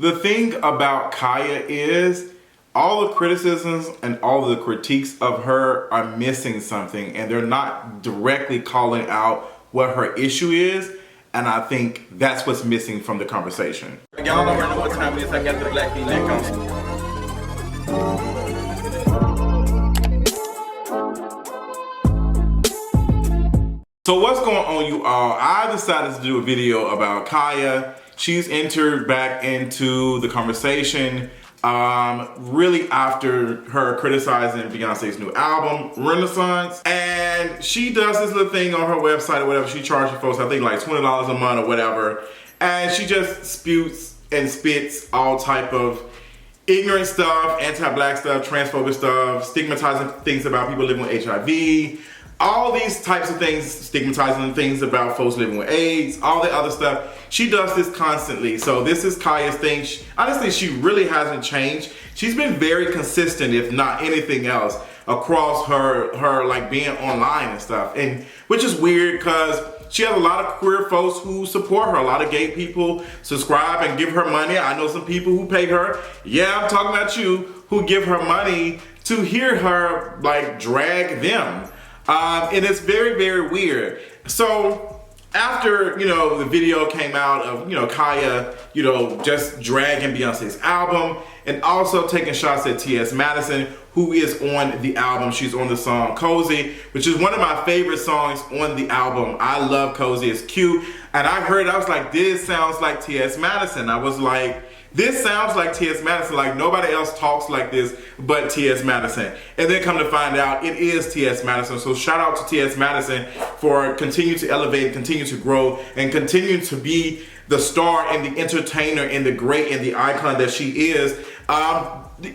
The thing about Khia is all the criticisms and all the critiques of her are missing something, and they're not directly calling out what her issue is. And I think that's what's missing from the conversation. Y'all already know what time it is. I got the black V-neck on. So what's going on, you all? I decided to do a video about Khia. She's entered back into the conversation really after her criticizing Beyonce's new album, Renaissance. And she does this little thing on her website or whatever. She charges folks, I think, like $20 a month or whatever. And she just spews and spits all type of ignorant stuff, anti-black stuff, transphobic stuff, stigmatizing things about people living with HIV, all these types of things, stigmatizing things about folks living with AIDS, all the other stuff. She does this constantly. So this is Khia's thing. Honestly, she really hasn't changed. She's been very consistent, if not anything else, across her like being online and stuff. And which is weird because she has a lot of queer folks who support her. A lot of gay people subscribe and give her money. I know some people who pay her. Yeah, I'm talking about you, who give her money to hear her like drag them. And it's very, very weird. So after, the video came out of, Khia, just dragging Beyonce's album and also taking shots at TS Madison, who is on the album. She's on the song Cozy, which is one of my favorite songs on the album. I love Cozy, it's cute. And I heard it, I was like, this sounds like TS Madison. I was like, this sounds like T.S. Madison, like nobody else talks like this but T.S. Madison. And then come to find out it is T.S. Madison. So shout out to T.S. Madison for continuing to elevate, continue to grow, and continue to be the star and the entertainer and the great and the icon that she is.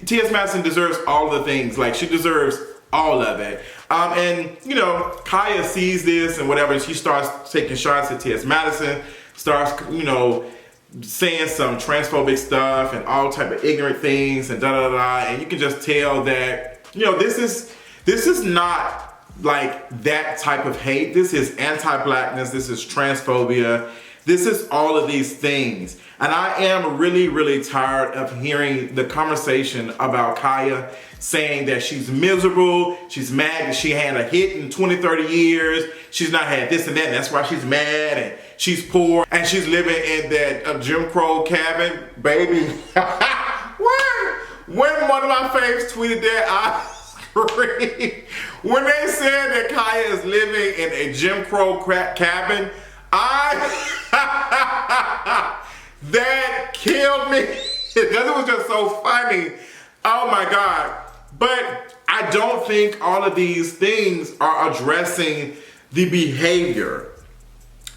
T.S. Madison deserves all the things. Like, she deserves all of it. And Khia sees this and whatever, and she starts taking shots at T.S. Madison, starts, saying some transphobic stuff and all type of ignorant things and and you can just tell that this is not like that type of hate. This is anti-blackness, this is transphobia, this is all of these things. And I am really, really tired of hearing the conversation about Khia saying that she's miserable, she's mad that she had a hit in 20, 30 years, she's not had this and that, and that's why she's mad, and she's poor, and she's living in that Jim Crow cabin. Baby, when one of my faves tweeted that, I screamed. When they said that Khia is living in a Jim Crow cabin, that killed me because it was just so funny. Oh my God. But I don't think all of these things are addressing the behavior.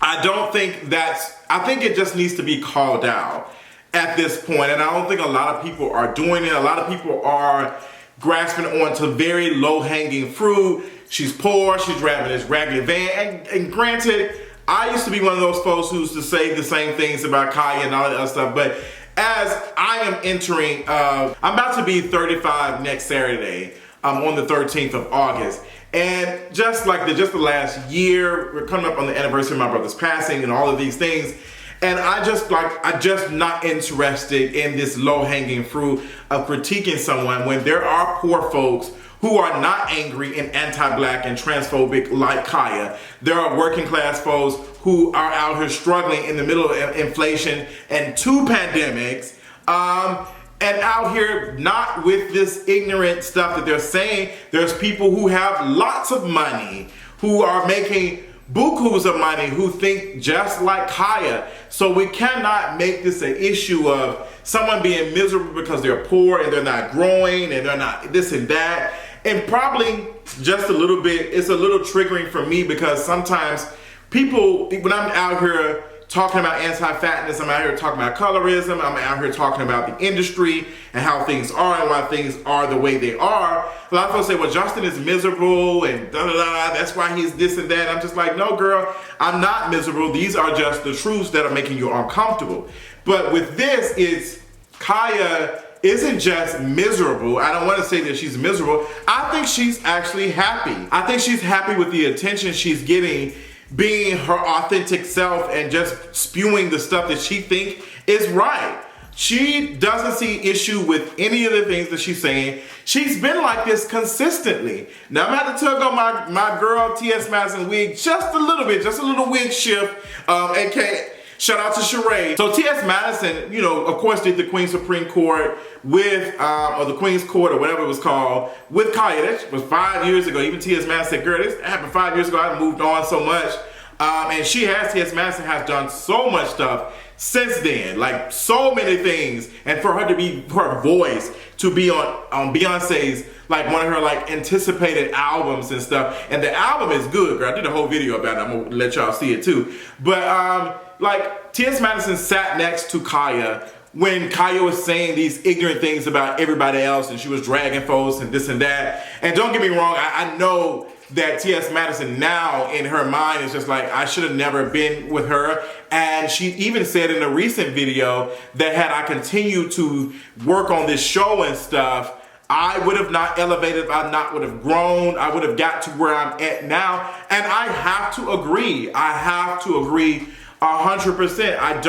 I think it just needs to be called out at this point. And I don't think a lot of people are doing it. A lot of people are grasping onto very low-hanging fruit. She's poor, she's driving this raggedy van. And granted, I used to be one of those folks who used to say the same things about Khia and all that other stuff, but as I am entering, I'm about to be 35 next Saturday, on the 13th of August. And just like the last year, we're coming up on the anniversary of my brother's passing and all of these things. And I just not interested in this low-hanging fruit of critiquing someone when there are poor folks who are not angry and anti-black and transphobic like Khia. There are working class folks who are out here struggling in the middle of inflation and 2 pandemics, and out here not with this ignorant stuff that they're saying. There's people who have lots of money, who are making bukus of money, who think just like Khia. So we cannot make this an issue of someone being miserable because they're poor and they're not growing and they're not this and that. And probably just a little bit, it's a little triggering for me because sometimes people, when I'm out here talking about anti-fatness, I'm out here talking about colorism, I'm out here talking about the industry and how things are and why things are the way they are. A lot of folks say, well, Justin is miserable and that's why he's this and that. I'm just like, no, girl, I'm not miserable. These are just the truths that are making you uncomfortable. But with this, it's Khia isn't just miserable. I don't want to say that she's miserable. I think she's actually happy. I think she's happy with the attention she's getting, being her authentic self and just spewing the stuff that she thinks is right. She doesn't see issue with any of the things that she's saying. She's been like this consistently. Now I'm gonna have to tug on my girl TS Madison wig just a little bit, just a little wig shift. AKA shout out to Sheree. So TS Madison, you know, of course did the Queen Supreme Court with, or the Queen's Court or whatever it was called, with Khia. That was 5 years ago. Even TS Madison said, girl, this happened 5 years ago. I've moved on so much. And TS Madison has done so much stuff since then, like so many things, and for her to be, her voice to be on Beyonce's, like one of her like anticipated albums and stuff, and the album is good, girl. I did a whole video about it. I'm gonna let y'all see it too. But like TS Madison sat next to Khia when Khia was saying these ignorant things about everybody else, and she was dragging folks and this and that. And don't get me wrong, I know that TS Madison now in her mind is just like, I should have never been with her. And she even said in a recent video that had I continued to work on this show and stuff, I would have not elevated, I not would have grown, I would have got to where I'm at now. And I have to agree, 100%. I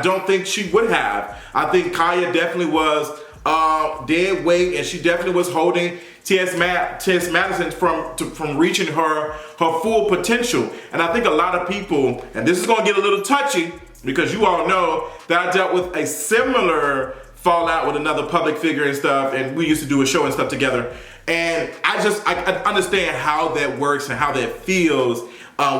don't think she would have. I think Khia definitely was dead weight, and she definitely was holding TS Madison from reaching her full potential. And I think a lot of people, and this is gonna get a little touchy because you all know that I dealt with a similar fallout with another public figure and stuff, and we used to do a show and stuff together. And I understand how that works and how that feels,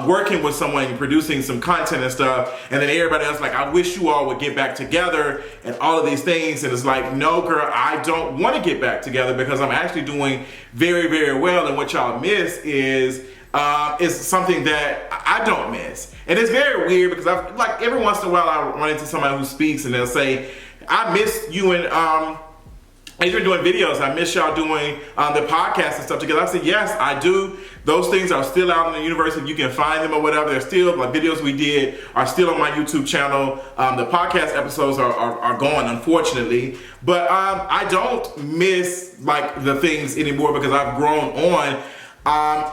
working with someone and producing some content and stuff, and then everybody else like, I wish you all would get back together and all of these things. And it's like, no girl, I don't want to get back together because I'm actually doing very, very well, and what y'all miss is something that I don't miss. And it's very weird because I've, like, every once in a while I run into somebody who speaks and they'll say, I miss you and as you're doing videos, I miss y'all doing the podcast and stuff together. I said, yes, I do. Those things are still out in the universe, and you can find them or whatever. They're still, like, videos we did are still on my YouTube channel. The podcast episodes are gone, unfortunately. But I don't miss, like, the things anymore because I've grown on,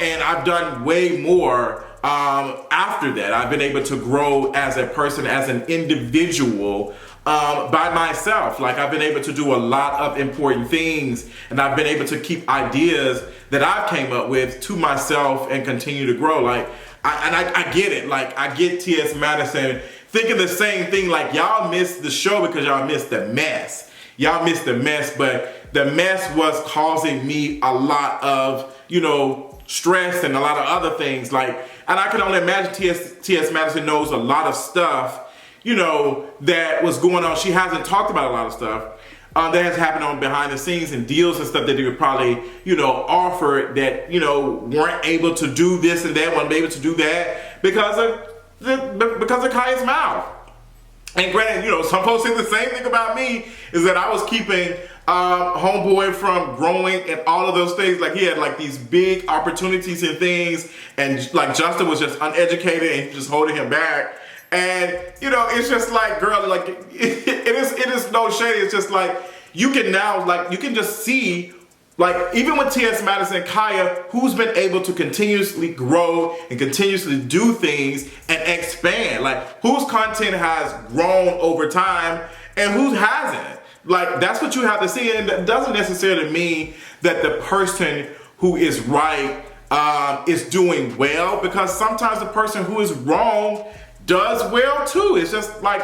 and I've done way more after that. I've been able to grow as a person, as an individual, by myself. Like, I've been able to do a lot of important things, and I've been able to keep ideas that I've came up with to myself and continue to grow. Like, I get it. Like, I get TS Madison thinking the same thing. Like, y'all missed the show because y'all missed the mess. Y'all missed the mess, but the mess was causing me a lot of, you know, stress and a lot of other things. Like, and I can only imagine TS Madison knows a lot of stuff, you know, that was going on. She hasn't talked about a lot of stuff that has happened on behind the scenes, and deals and stuff that they would probably, you know, offer that, you know, weren't able to do this and that, weren't able to do that because of Khia's mouth. And granted, you know, some folks say the same thing about me, is that I was keeping homeboy from growing and all of those things. Like, he had like these big opportunities and things, and like Justin was just uneducated and just holding him back. And, you know, it's just like, girl, like, it is no shade. It's just like, you can now, like, you can just see, like, even with TS Madison and Khia, who's been able to continuously grow and continuously do things and expand. Like, whose content has grown over time and who hasn't. Like, that's what you have to see. And it doesn't necessarily mean that the person who is right is doing well, because sometimes the person who is wrong does well too. It's just like,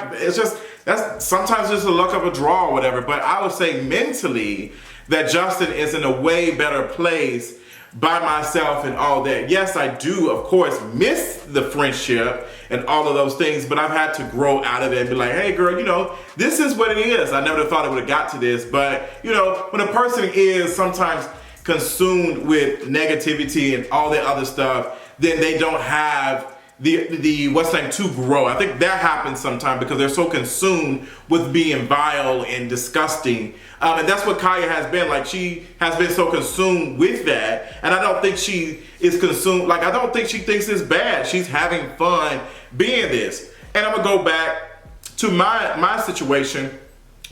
that's sometimes just a luck of a draw or whatever. But I would say mentally that Justin is in a way better place by myself and all that. Yes, I do, of course, miss the friendship and all of those things, but I've had to grow out of it and be like, hey girl, you know, this is what it is. I never thought it would have got to this, but you know, when a person is sometimes consumed with negativity and all that other stuff, then they don't have the what's name to grow. I think that happens sometimes because they're so consumed with being vile and disgusting. And that's what Khia has been. Like, she has been so consumed with that. And I don't think she is consumed. Like, I don't think she thinks it's bad. She's having fun being this. And I'm gonna go back to my situation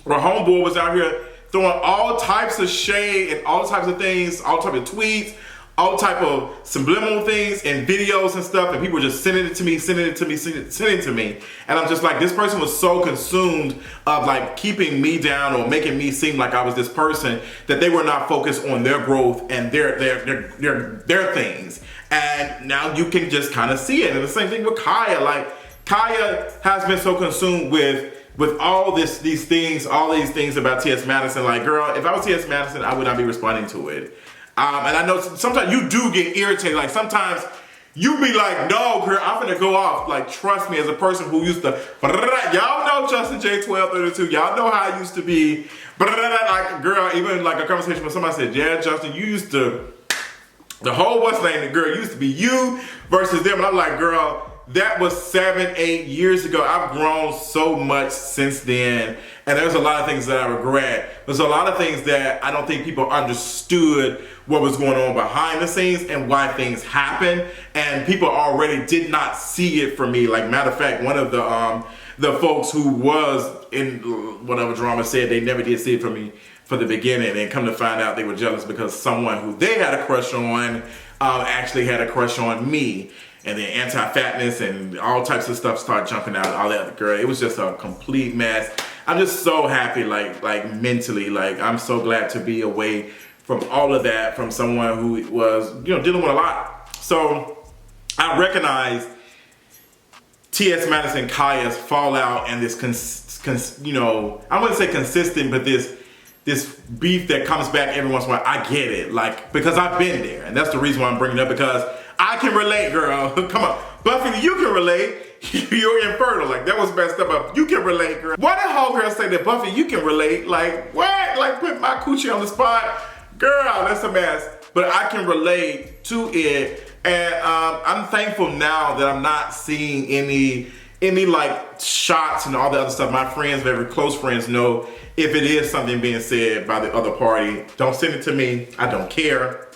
where homeboy was out here throwing all types of shade and all types of things, all types of tweets, all type of subliminal things and videos and stuff, and people were just sending it to me, sending it to me. And I'm just like, this person was so consumed of like keeping me down or making me seem like I was this person that they were not focused on their growth and their things. And now you can just kind of see it. And the same thing with Khia. Like, Khia has been so consumed with all these things about TS Madison. Like, girl, if I was TS Madison, I would not be responding to it. And I know sometimes you do get irritated. Like, sometimes you be like, no, girl, I'm gonna go off. Like, trust me, as a person who used to, y'all know Justin J1232. Y'all know how I used to be. Like, girl, even like a conversation with somebody said, yeah, Justin, you used to, the whole what's name, the girl used to be you versus them. And I'm like, girl, that was 7-8 years ago. I've grown so much since then. And there's a lot of things that I regret. There's a lot of things that I don't think people understood what was going on behind the scenes and why things happen. And people already did not see it for me. Like, matter of fact, one of the folks who was in whatever drama said they never did see it for me for the beginning, and come to find out they were jealous because someone who they had a crush on actually had a crush on me. And then anti-fatness and all types of stuff started jumping out, all that. Girl, it was just a complete mess. I'm just so happy, like mentally, like I'm so glad to be away from all of that, from someone who was, dealing with a lot. So I recognize TS Madison, Khia's fallout and this, I wouldn't say consistent, but this beef that comes back every once in a while. I get it, like, because I've been there, and that's the reason why I'm bringing it up, because I can relate, girl. Come on, Buffy, you can relate. You're infertile, like that was messed up. You can relate, girl. Why did whole girl say that, Buffy, you can relate? Like, what? Like, put my coochie on the spot? Girl, that's a mess. But I can relate to it, and I'm thankful now that I'm not seeing any like shots and all the other stuff. My friends, very close friends, know if it is something being said by the other party, don't send it to me. I don't care.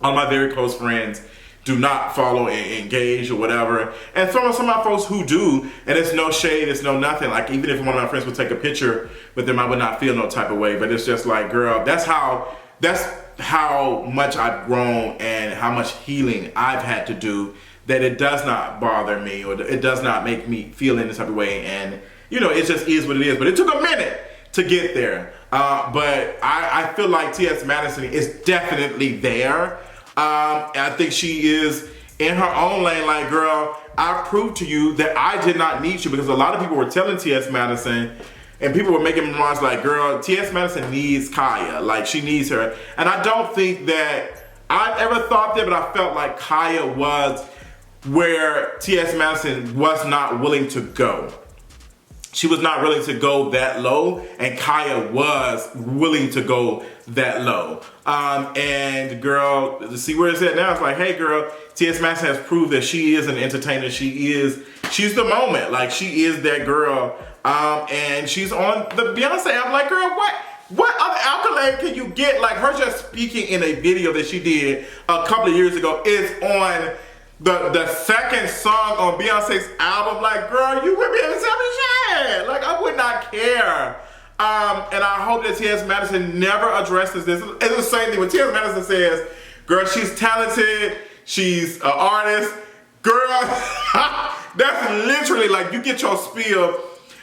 All my very close friends do not follow and engage or whatever. And some of my folks who do, and it's no shade, it's no nothing. Like, even if one of my friends would take a picture with them, I would not feel no type of way. But it's just like, girl, that's how much I've grown and how much healing I've had to do, that it does not bother me or it does not make me feel any type of way. And, it just is what it is. But it took a minute to get there. But I feel like TS Madison is definitely there. I think she is in her own lane. Like, girl, I proved to you that I did not need you, because a lot of people were telling TS Madison, and people were making remarks like, girl, TS Madison needs Khia. Like, she needs her. And I don't think that I've ever thought that, but I felt like Khia was where TS Madison was not willing to go. She was not willing to go that low, and Khia was willing to go that low. And girl, to see where it's at now, it's like, hey girl, TS Madison has proved that she is an entertainer. She's the moment. Like, she is that girl. And she's on the Beyoncé. I'm like, girl, what other accolade can you get? Like, her just speaking in a video that she did a couple of years ago is on the second song on Beyonce's album. Like, girl, you would be able to tell me shit. Like, I would not care. And I hope that T.S. Madison never addresses this. It's the same thing when T.S. Madison says, girl, she's talented, she's an artist. Girl, that's literally like, you get your spiel.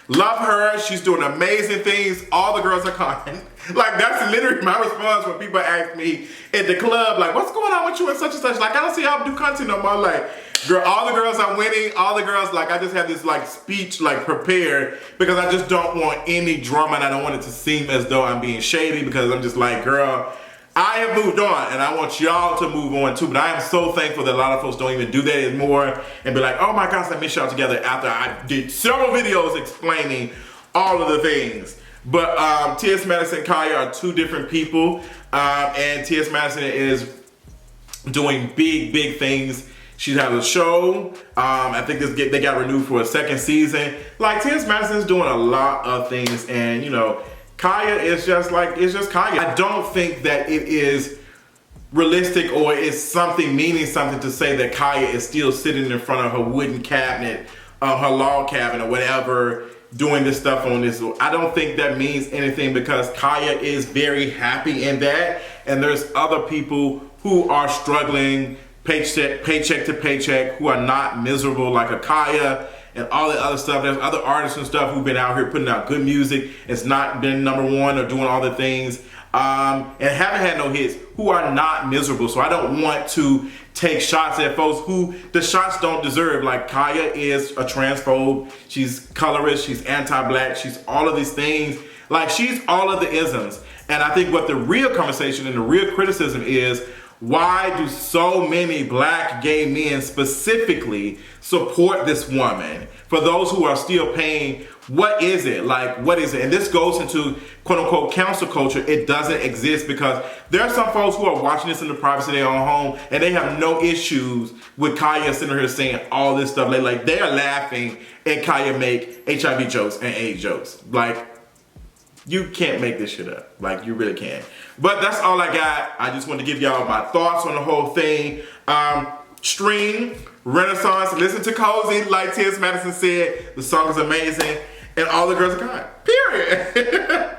Love her, she's doing amazing things. All the girls are kind. Like, that's literally my response when people ask me at the club, like, what's going on with you and such and such? Like, I don't see y'all do content no more. Like, girl, all the girls are winning. All the girls, like, I just have this, like, speech, like, prepared, because I just don't want any drama, and I don't want it to seem as though I'm being shady, because I'm just like, girl, I have moved on, and I want y'all to move on too. But I am so thankful that a lot of folks don't even do that anymore and be like, oh my gosh, I miss y'all together, after I did several videos explaining all of the things. But T.S. Madison and Khia are two different people, and T.S. Madison is doing big things. She has a show. I think they got renewed for a second season. Like, T.S. Madison is doing a lot of things, and Khia is just like, it's just Khia. I don't think that it is realistic or it's something meaning something to say that Khia is still sitting in front of her wooden cabinet, her log cabin or whatever, doing this stuff on this. I don't think that means anything, because Khia is very happy in that, and there's other people who are struggling paycheck to paycheck, who are not miserable like a Khia and all the other stuff. There's other artists and stuff who've been out here putting out good music. It's not been #1 or doing all the things, and haven't had no hits, who are not miserable. So I don't want to take shots at folks who the shots don't deserve. Like Khia is a transphobe. She's colorist. She's anti-black. She's all of these things. Like, she's all of the isms. And I think what the real conversation and the real criticism is, why do so many black gay men specifically support this woman? For those who are still paying, what is it? Like, what is it? And this goes into quote unquote cancel culture. It doesn't exist, because there are some folks who are watching this in the privacy of their own home and they have no issues with Khia sitting here saying all this stuff. Like they are laughing at Khia make HIV jokes and AIDS jokes. Like, you can't make this shit up. Like, you really can't. But that's all I got. I just want to give y'all my thoughts on the whole thing. Stream Renaissance, listen to Cozy, like TS Madison said. The song is amazing, and all the girls are kind. Period.